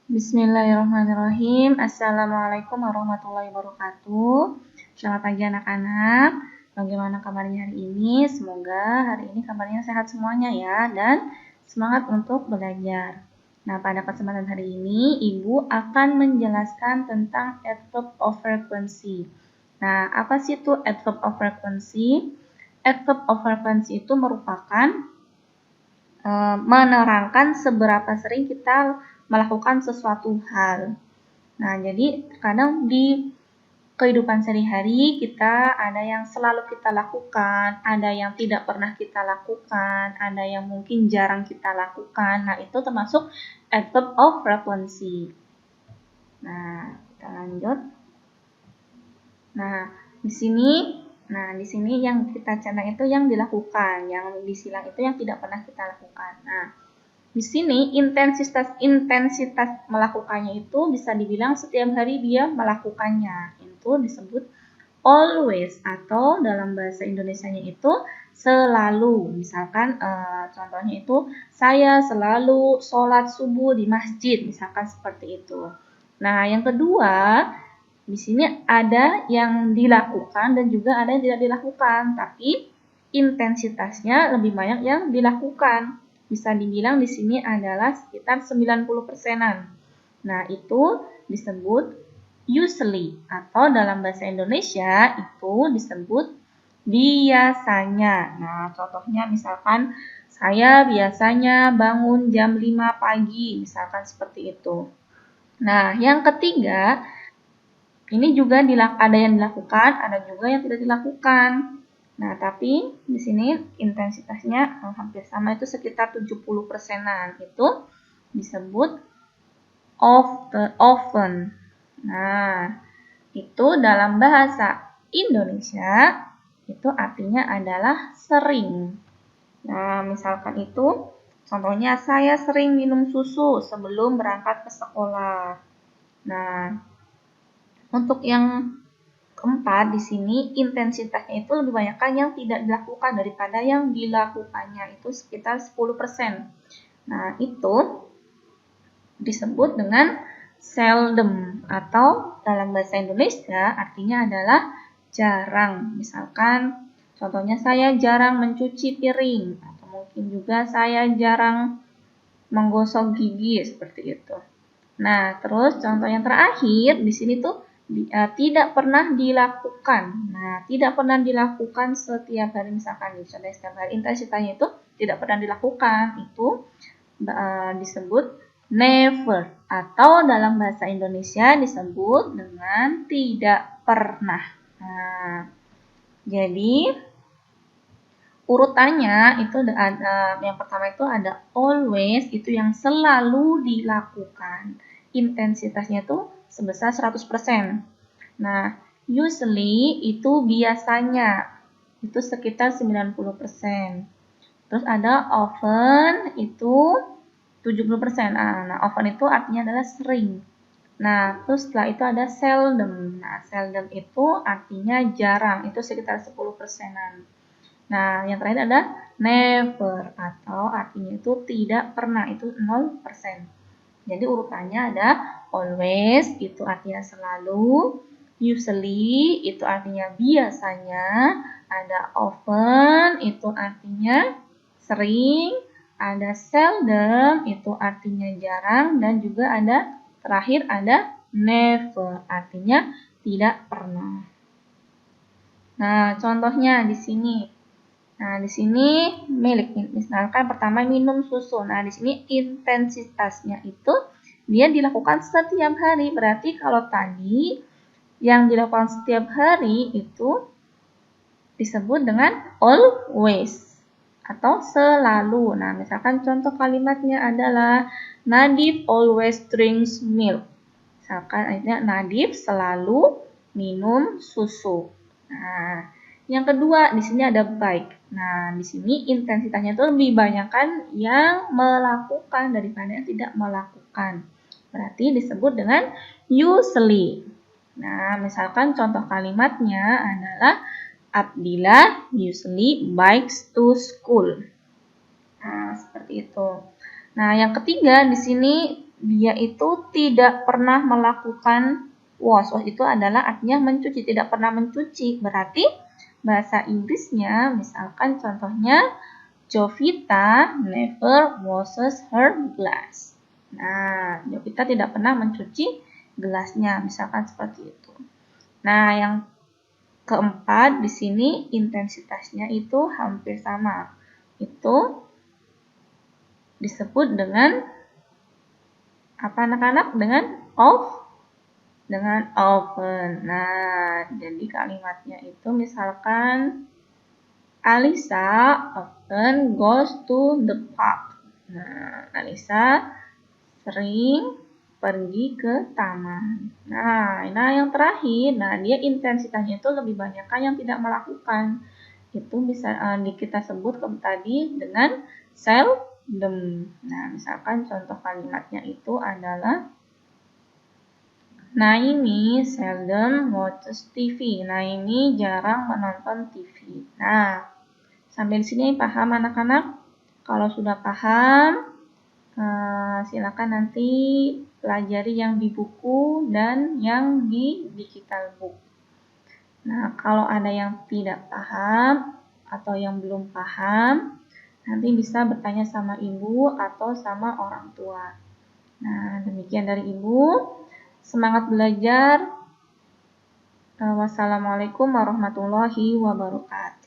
Bismillahirrahmanirrahim. Assalamualaikum warahmatullahi wabarakatuh. Selamat pagi anak-anak. Bagaimana kabarnya hari ini? Semoga hari ini kabarnya sehat semuanya ya dan semangat untuk belajar. Nah, pada kesempatan hari ini Ibu akan menjelaskan tentang adverb of frequency. Nah, apa sih itu adverb of frequency? Adverb of frequency itu merupakan menerangkan seberapa sering kita melakukan sesuatu hal. Nah, jadi kadang di kehidupan sehari-hari kita ada yang selalu kita lakukan, ada yang tidak pernah kita lakukan, ada yang mungkin jarang kita lakukan. Nah, itu termasuk adverb of frequency. Nah, kita lanjut. Nah, di sini yang kita cadang itu yang dilakukan, yang disilang itu yang tidak pernah kita lakukan. Nah, di sini intensitas melakukannya itu bisa dibilang setiap hari dia melakukannya. Itu disebut always atau dalam bahasa Indonesianya itu selalu. Misalkan contohnya itu saya selalu sholat subuh di masjid, misalkan seperti itu. Nah, yang kedua, di sini ada yang dilakukan dan juga ada yang tidak dilakukan, tapi intensitasnya lebih banyak yang dilakukan. Bisa dibilang di sini adalah sekitar 90%-an. Nah, itu disebut usually atau dalam bahasa Indonesia itu disebut biasanya. Nah, contohnya misalkan saya biasanya bangun jam 5 pagi, misalkan seperti itu. Nah, yang ketiga, ini juga ada yang dilakukan, ada juga yang tidak dilakukan. Nah, tapi di sini intensitasnya hampir sama, itu sekitar 70%-an. Itu disebut often. Nah, itu dalam bahasa Indonesia itu artinya adalah sering. Nah, misalkan itu contohnya saya sering minum susu sebelum berangkat ke sekolah. Nah, untuk yang keempat, di sini intensitasnya itu lebih banyak yang tidak dilakukan daripada yang dilakukannya, itu sekitar 10%. Nah, itu disebut dengan seldom atau dalam bahasa Indonesia artinya adalah jarang. Misalkan contohnya saya jarang mencuci piring atau mungkin juga saya jarang menggosok gigi seperti itu. Nah, terus contoh yang terakhir di sini tuh tidak pernah dilakukan. Nah, tidak pernah dilakukan setiap hari, misalkan contohnya setiap hari, intensitasnya itu tidak pernah dilakukan, itu disebut never atau dalam bahasa Indonesia disebut dengan tidak pernah. Nah, jadi urutannya itu yang pertama itu ada always, itu yang selalu dilakukan. Intensitasnya itu sebesar 100%. Nah, usually itu biasanya itu sekitar 90%. Terus ada often itu 70%. Nah, often itu artinya adalah sering. Nah, terus setelah itu ada seldom. Nah, seldom itu artinya jarang, itu sekitar 10%-an. Nah, yang terakhir ada never atau artinya itu tidak pernah, itu 0%. Jadi urutannya ada always, itu artinya selalu, usually, itu artinya biasanya, ada often, itu artinya sering, ada seldom, itu artinya jarang, dan juga ada terakhir ada never, artinya tidak pernah. Nah, contohnya di sini. Nah, di sini misalkan pertama minum susu. Nah, di sini intensitasnya itu dia dilakukan setiap hari. Berarti kalau tadi yang dilakukan setiap hari itu disebut dengan always atau selalu. Nah, misalkan contoh kalimatnya adalah Nadif always drinks milk. Misalkan artinya Nadif selalu minum susu. Nah, yang kedua di sini ada bike. Nah, di sini intensitasnya itu lebih banyakkan yang melakukan daripada yang tidak melakukan. Berarti disebut dengan usually. Nah, misalkan contoh kalimatnya adalah Abdillah usually bikes to school. Nah, seperti itu. Nah, yang ketiga di sini dia itu tidak pernah melakukan wash. Wash itu adalah artinya mencuci, tidak pernah mencuci. Berarti bahasa Inggrisnya, misalkan contohnya, Jovita never washes her glass. Nah, Jovita tidak pernah mencuci gelasnya, misalkan seperti itu. Nah, yang keempat di sini intensitasnya itu hampir sama. Itu disebut dengan apa anak-anak? Dengan open. Nah, jadi kalimatnya itu misalkan Alisa often goes to the park. Nah, Alisa sering pergi ke taman. Nah, yang terakhir, nah dia intensitasnya itu lebih banyak kan yang tidak melakukan. Itu bisa kita sebut tadi dengan seldom. Nah, misalkan contoh kalimatnya itu adalah Naimi seldom watches TV. Naimi jarang menonton TV. Nah, sampai di sini paham anak-anak? Kalau sudah paham, silakan nanti pelajari yang di buku dan yang di digital book. Nah, kalau ada yang tidak paham atau yang belum paham, nanti bisa bertanya sama ibu atau sama orang tua. Nah, demikian dari ibu. Semangat belajar. Wassalamualaikum warahmatullahi wabarakatuh.